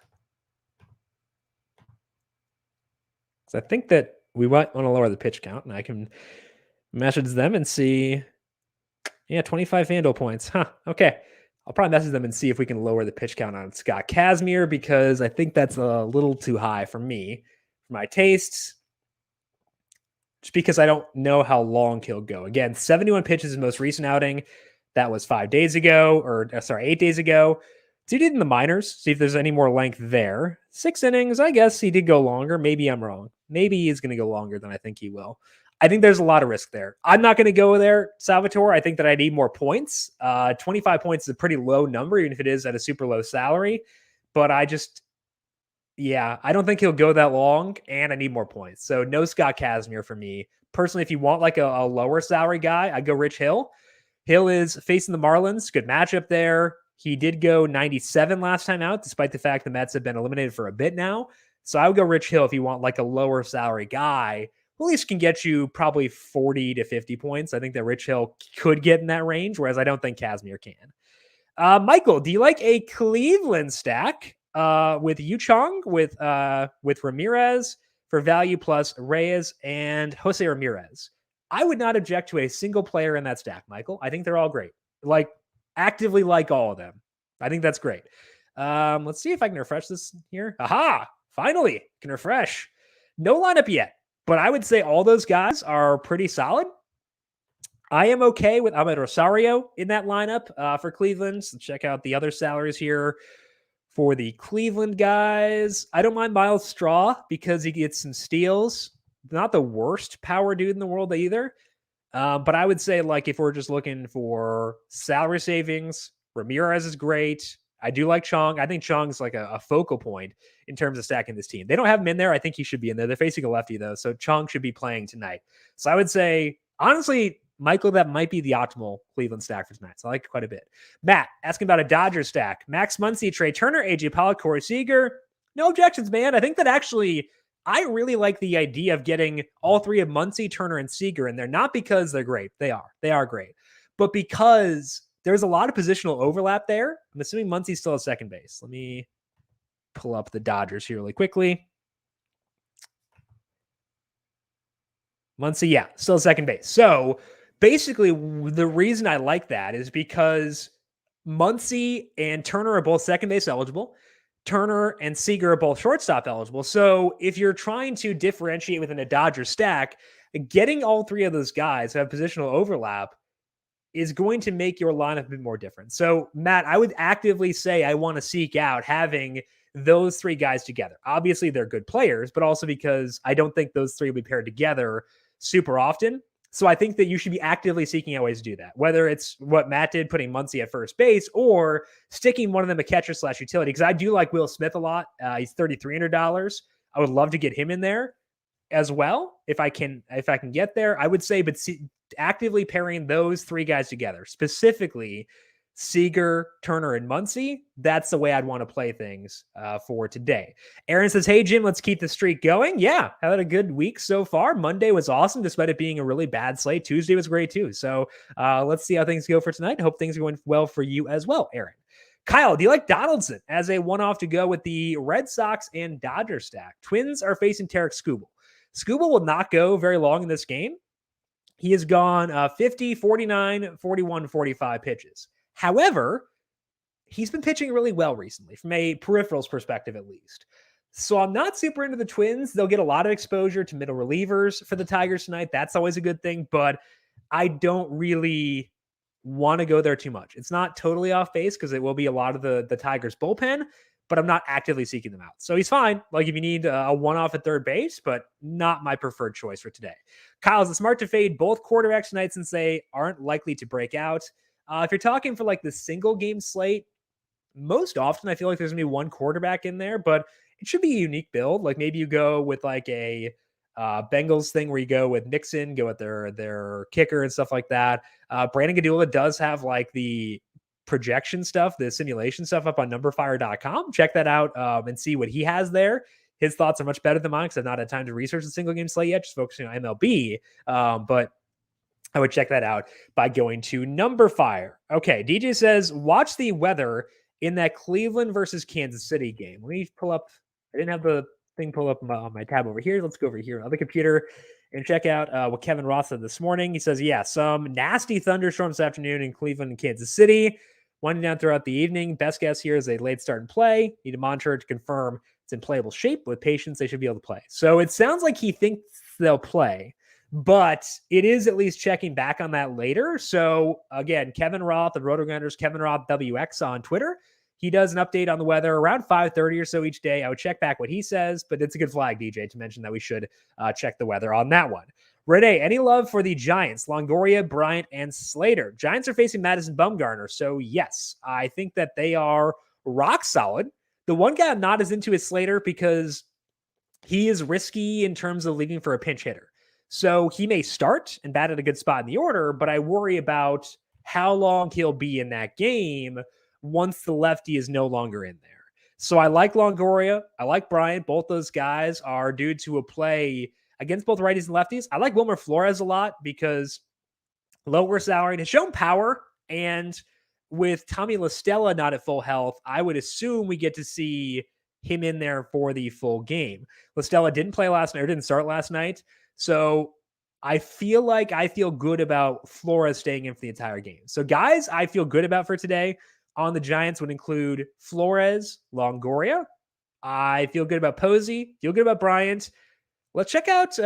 So I think that we might want to lower the pitch count, and I can message them and see. Yeah, 25 FanDuel points. Huh. Okay. I'll probably message them and see if we can lower the pitch count on Scott Kazmir because I think that's a little too high for me, for my tastes. Just because I don't know how long he'll go. Again, 71 pitches in most recent outing. That was 8 days ago. So he did in the minors. See if there's any more length there. 6 innings. I guess he did go longer. Maybe I'm wrong. Maybe he's going to go longer than I think he will. I think there's a lot of risk there. I'm not going to go there, Salvatore. I think that I need more points. 25 points is a pretty low number, even if it is at a super low salary. But I don't think he'll go that long, and I need more points. So no Scott Kazmir for me. Personally, if you want like a lower salary guy, I'd go Rich Hill. Hill is facing the Marlins. Good matchup there. He did go 97 last time out, despite the fact the Mets have been eliminated for a bit now. So I would go Rich Hill if you want like a lower salary guy who at least can get you probably 40 to 50 points. I think that Rich Hill could get in that range, whereas I don't think Kazmir can. Michael, do you like a Cleveland stack with Yu Chong, with Ramirez for value plus Reyes and Jose Ramirez? I would not object to a single player in that stack, Michael. I think they're all great. Like, actively like all of them. I think that's great. Let's see if I can refresh this here. Aha! Finally, can refresh. No lineup yet, but I would say all those guys are pretty solid. I am okay with Ahmed Rosario in that lineup for Cleveland. So check out the other salaries here for the Cleveland guys. I don't mind Miles Straw because he gets some steals. Not the worst power dude in the world either. But I would say, like, if we're just looking for salary savings, Ramirez is great. I do like Chong. I think Chong's like a focal point in terms of stacking this team. They don't have him in there. I think he should be in there. They're facing a lefty, though, so Chong should be playing tonight. So I would say, honestly, Michael, that might be the optimal Cleveland stack for tonight. So I like it quite a bit. Matt, asking about a Dodgers stack. Max Muncy, Trea Turner, AJ Pollock, Corey Seager. No objections, man. I think that actually... I really like the idea of getting all three of Muncy, Turner, and Seager in there, not because they're great. They are great. But because there's a lot of positional overlap there. I'm assuming Muncy's still at second base. Let me pull up the Dodgers here really quickly. Muncy, yeah, still at second base. So basically, the reason I like that is because Muncy and Turner are both second base eligible. Turner and Seager are both shortstop eligible. So if you're trying to differentiate within a Dodger stack, getting all three of those guys who have positional overlap is going to make your lineup a bit more different. So, Matt, I would actively say I want to seek out having those three guys together. Obviously, they're good players, but also because I don't think those three will be paired together super often. So I think that you should be actively seeking out ways to do that, whether it's what Matt did, putting Muncy at first base, or sticking one of them a catcher/utility. Because I do like Will Smith a lot. He's $3,300. I would love to get him in there as well if I can get there. I would say, but actively pairing those three guys together, specifically Seager, Turner, and Muncy, that's the way I'd want to play things for today. Aaron says, hey, Jim, let's keep the streak going. Yeah, had a good week so far. Monday was awesome, despite it being a really bad slate. Tuesday was great, too. So let's see how things go for tonight. Hope things are going well for you as well, Aaron. Kyle, do you like Donaldson as a one-off to go with the Red Sox and Dodger stack? Twins are facing Tarek Skubal. Skubal will not go very long in this game. He has gone 50, 49, 41, 45 pitches. However, he's been pitching really well recently from a peripherals perspective, at least. So I'm not super into the Twins. They'll get a lot of exposure to middle relievers for the Tigers tonight. That's always a good thing, but I don't really want to go there too much. It's not totally off base because it will be a lot of the Tigers bullpen, but I'm not actively seeking them out. So he's fine. Like if you need a one-off at third base, but not my preferred choice for today. Kyle, is it smart to fade both quarterbacks tonight since they aren't likely to break out? If you're talking for like the single game slate, most often I feel like there's going to be one quarterback in there, but it should be a unique build. Like maybe you go with like a Bengals thing where you go with Nixon, go with their kicker and stuff like that. Brandon Gdula does have like the projection stuff, the simulation stuff up on numberfire.com. Check that out and see what he has there. His thoughts are much better than mine because I've not had time to research the single game slate yet, just focusing on MLB. But I would check that out by going to Numberfire. Okay, DJ says, watch the weather in that Cleveland versus Kansas City game. Let me pull up. I didn't have the thing pull up on my tab over here. Let's go over here on the computer and check out what Kevin Roth said this morning. He says, yeah, some nasty thunderstorms this afternoon in Cleveland and Kansas City. Winding down throughout the evening. Best guess here is a late start and play. Need to monitor to confirm it's in playable shape. With patience, they should be able to play. So it sounds like he thinks they'll play, but it is at least checking back on that later. So again, Kevin Roth of RotoGrinders, Kevin Roth WX on Twitter. He does an update on the weather around 5:30 or so each day. I would check back what he says, but it's a good flag, DJ, to mention that we should check the weather on that one. Renee, any love for the Giants? Longoria, Bryant, and Slater. Giants are facing Madison Bumgarner. So yes, I think that they are rock solid. The one guy I'm not as into is Slater because he is risky in terms of leaving for a pinch hitter. So he may start and bat at a good spot in the order, but I worry about how long he'll be in that game once the lefty is no longer in there. So I like Longoria. I like Bryant. Both those guys are due to a play against both righties and lefties. I like Wilmer Flores a lot because lower salary has shown power. And with Tommy La Stella not at full health, I would assume we get to see him in there for the full game. La Stella didn't play last night or didn't start last night. So I feel like I feel good about Flores staying in for the entire game. So guys, I feel good about for today on the Giants would include Flores, Longoria. I feel good about Posey, feel good about Bryant. Let's check out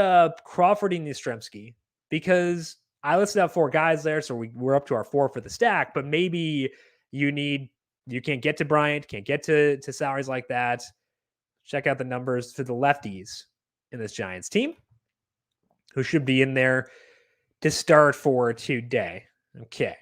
Crawford and Yastrzemski because I listed out 4 guys there. So we're up to our 4 for the stack, but maybe you can't get to Bryant, can't get to salaries like that. Check out the numbers for the lefties in this Giants team who should be in there to start for today. Okay.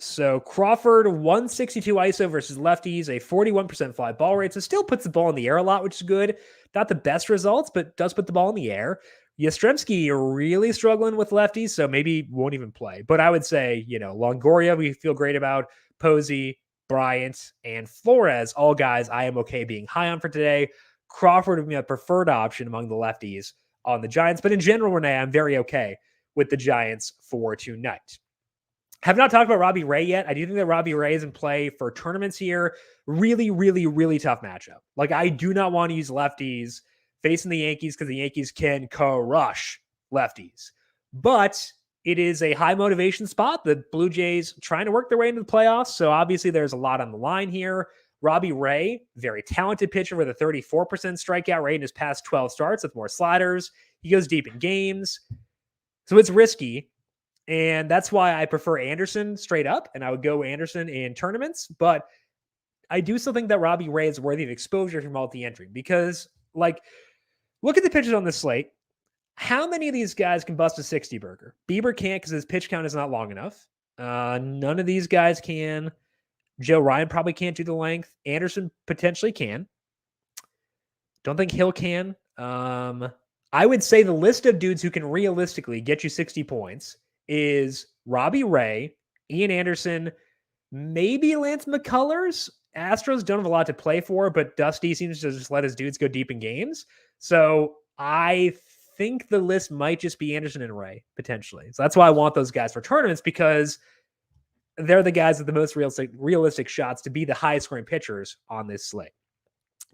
So Crawford, 162 ISO versus lefties, a 41% fly ball rate. So still puts the ball in the air a lot, which is good. Not the best results, but does put the ball in the air. Yastrzemski really struggling with lefties, so maybe won't even play. But I would say, Longoria, we feel great about. Posey, Bryant, and Flores, all guys I am okay being high on for today. Crawford would be a preferred option among the lefties on the Giants. But in general, Renee, I'm very okay with the Giants for tonight. Have not talked about Robbie Ray yet. I do think that Robbie Ray is in play for tournaments here. Really, really, really tough matchup. Like, I do not want to use lefties facing the Yankees because the Yankees can crush lefties. But it is a high motivation spot. The Blue Jays trying to work their way into the playoffs. So obviously there's a lot on the line here. Robbie Ray, very talented pitcher with a 34% strikeout rate in his past 12 starts with more sliders. He goes deep in games. So it's risky. And that's why I prefer Anderson straight up. And I would go Anderson in tournaments. But I do still think that Robbie Ray is worthy of exposure for multi-entry because, like, look at the pitchers on this slate. How many of these guys can bust a 60 burger? Bieber can't because his pitch count is not long enough. None of these guys can. Joe Ryan probably can't do the length. Anderson potentially can. Don't think Hill can. I would say the list of dudes who can realistically get you 60 points is Robbie Ray, Ian Anderson, maybe Lance McCullers. Astros don't have a lot to play for, but Dusty seems to just let his dudes go deep in games. So I think the list might just be Anderson and Ray, potentially. So that's why I want those guys for tournaments, because they're the guys with the most realistic shots to be the highest scoring pitchers on this slate.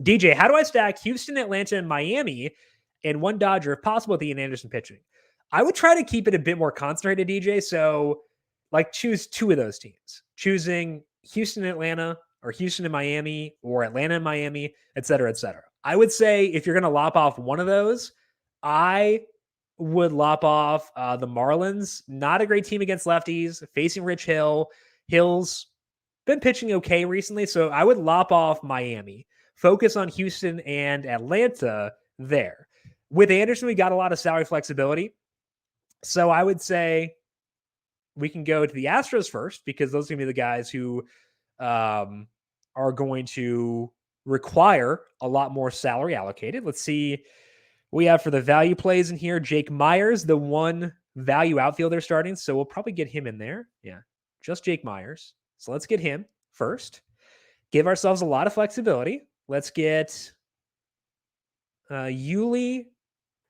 DJ, how do I stack Houston, Atlanta, and Miami and one Dodger, if possible, with Ian Anderson pitching? I would try to keep it a bit more concentrated, DJ. So, like, choose two of those teams. Choosing Houston, Atlanta, or Houston and Miami, or Atlanta and Miami, et cetera, et cetera. I would say if you're going to lop off one of those, I would lop off the Marlins. Not a great team against lefties, facing Rich Hill. Hill's been pitching okay recently, so I would lop off Miami. Focus on Houston and Atlanta there. With Anderson, we got a lot of salary flexibility. So I would say we can go to the Astros first, because those are going to be the guys who are going to require a lot more salary allocated. Let's see. We have for the value plays in here, Jake Myers, the one value outfielder starting. So we'll probably get him in there. Yeah, just Jake Myers. So let's get him first. Give ourselves a lot of flexibility. Let's get Yuli,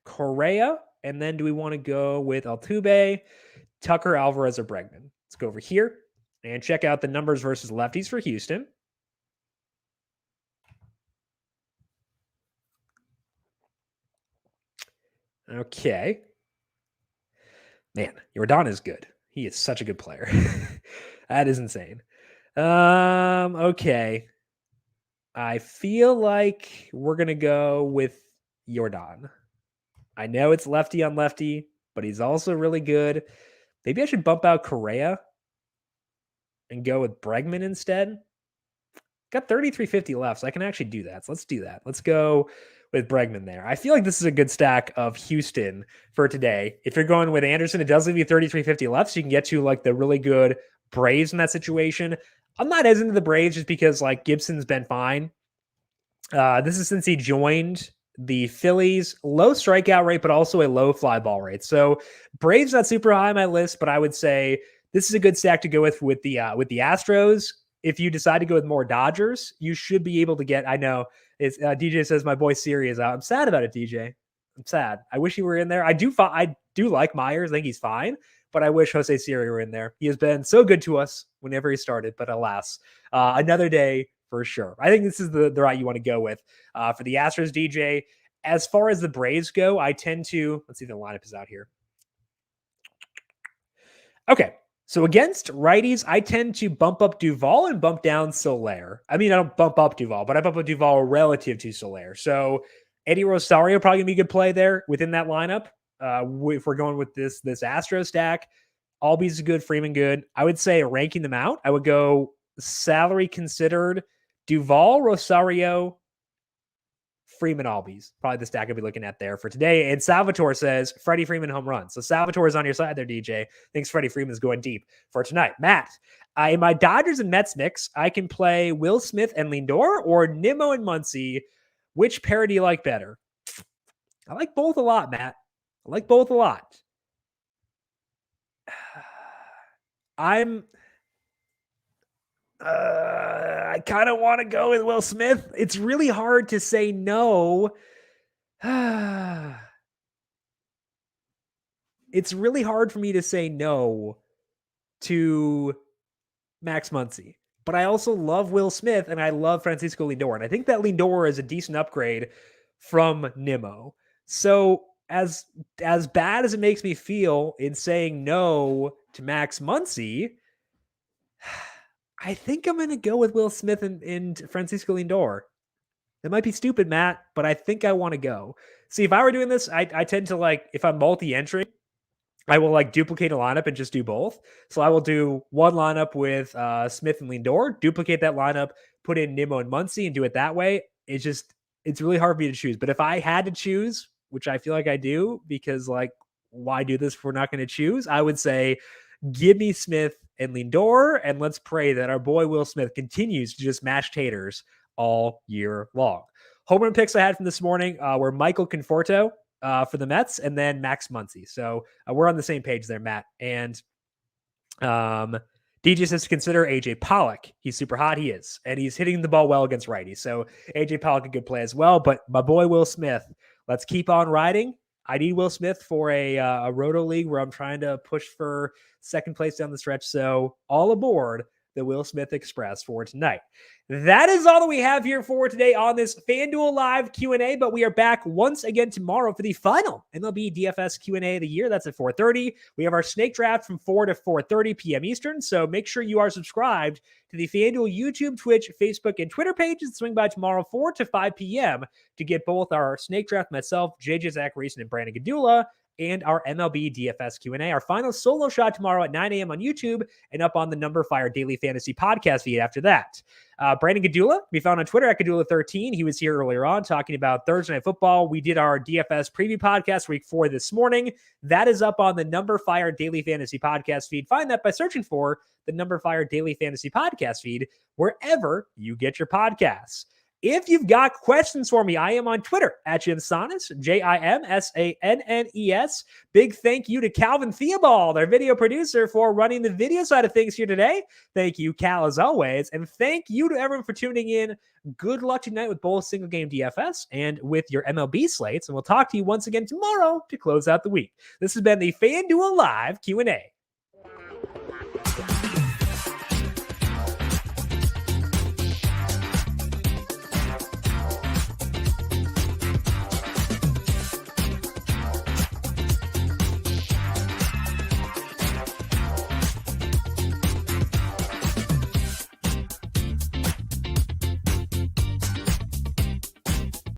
Correa, and then do we want to go with Altuve, Tucker, Alvarez, or Bregman? Let's go over here and check out the numbers versus lefties for Houston. Okay. Man, Jordan is good. He is such a good player. That is insane. Okay. I feel like we're going to go with Jordan. I know it's lefty on lefty, but he's also really good. Maybe I should bump out Correa and go with Bregman instead. Got 3350 left, so I can actually do that. So let's do that. Let's go with Bregman there. I feel like this is a good stack of Houston for today. If you're going with Anderson, it does leave you 3350 left, so you can get to like the really good Braves in that situation. I'm not as into the Braves just because like Gibson's been fine. This is since he joined the Phillies. Low strikeout rate, but also a low fly ball rate. So Braves not super high on my list, but I would say this is a good stack to go with the Astros. If you decide to go with more Dodgers, you should be able to get. I know it's DJ says my boy Siri is out. I'm sad about it, DJ. I'm sad. I wish he were in there. I do like Myers. I think he's fine, but I wish Jose Siri were in there. He has been so good to us whenever he started, but alas, another day for sure. I think this is the route you want to go with for the Astros, DJ. As far as the Braves go, I tend to, let's see if the lineup is out here. Okay. So against righties, I tend to bump up Duvall and bump down Soler. I mean, I don't bump up Duvall, but I bump up Duvall relative to Soler. So Eddie Rosario probably gonna be a good play there within that lineup. If we're going with this Astro stack, Albies good, Freeman good. I would say ranking them out, I would go salary considered Duvall, Rosario, Freeman, Albies. Probably the stack I'll be looking at there for today. And Salvatore says Freddie Freeman home run. So Salvatore is on your side there, DJ. Thinks Freddie Freeman is going deep for tonight. Matt, in my Dodgers and Mets mix, I can play Will Smith and Lindor or Nimmo and Muncy. Which pair do you like better? I like both a lot, Matt. I like both a lot. I kind of want to go with Will Smith. It's really hard to say no. It's really hard for me to say no to Max Muncy. But I also love Will Smith and I love Francisco Lindor. And I think that Lindor is a decent upgrade from Nimmo. So as bad as it makes me feel in saying no to Max Muncy, I think I'm going to go with Will Smith and Francisco Lindor. That might be stupid, Matt, but I think I want to go. See, if I were doing this, I tend to like, if I'm multi-entry, I will like duplicate a lineup and just do both. So I will do one lineup with Smith and Lindor, duplicate that lineup, put in Nimmo and Muncy and do it that way. It's really hard for me to choose. But if I had to choose, which I feel like I do, because like, why do this if we're not going to choose? I would say, give me Smith and Lindor, and let's pray that our boy Will Smith continues to just mash taters all year long. Home run picks I had from this morning were Michael Conforto for the Mets, and then Max Muncy. So we're on the same page there, Matt. And DJ says to consider AJ Pollock. He's super hot. He is. And he's hitting the ball well against righties. So AJ Pollock a good play as well. But my boy Will Smith, let's keep on riding. I need Will Smith for a roto league where I'm trying to push for second place down the stretch. So all aboard the Will Smith Express for tonight. That is all that we have here for today on this FanDuel Live Q&A, but we are back once again tomorrow for the final MLB DFS Q&A of the year. That's at 4:30. We have our snake draft from 4 to 4:30 p.m. Eastern, so make sure you are subscribed to the FanDuel YouTube, Twitch, Facebook, and Twitter pages. Swing by tomorrow 4 to 5 p.m. to get both our snake draft, myself, JJ Zachariason, and Brandon Gdula, and our MLB DFS Q&A. Our final solo shot tomorrow at 9 a.m. on YouTube and up on the Number Fire Daily Fantasy Podcast feed after that. Brandon Gdula can be found on Twitter at Gdula13. He was here earlier on talking about Thursday Night Football. We did our DFS preview podcast week 4 this morning. That is up on the Number Fire Daily Fantasy Podcast feed. Find that by searching for the Number Fire Daily Fantasy Podcast feed wherever you get your podcasts. If you've got questions for me, I am on Twitter at Jim Sannes, JIMSANNES. Big thank you to Calvin Theobald, our video producer, for running the video side of things here today. Thank you, Cal, as always. And thank you to everyone for tuning in. Good luck tonight with both single game DFS and with your MLB slates. And we'll talk to you once again tomorrow to close out the week. This has been the FanDuel Live Q&A.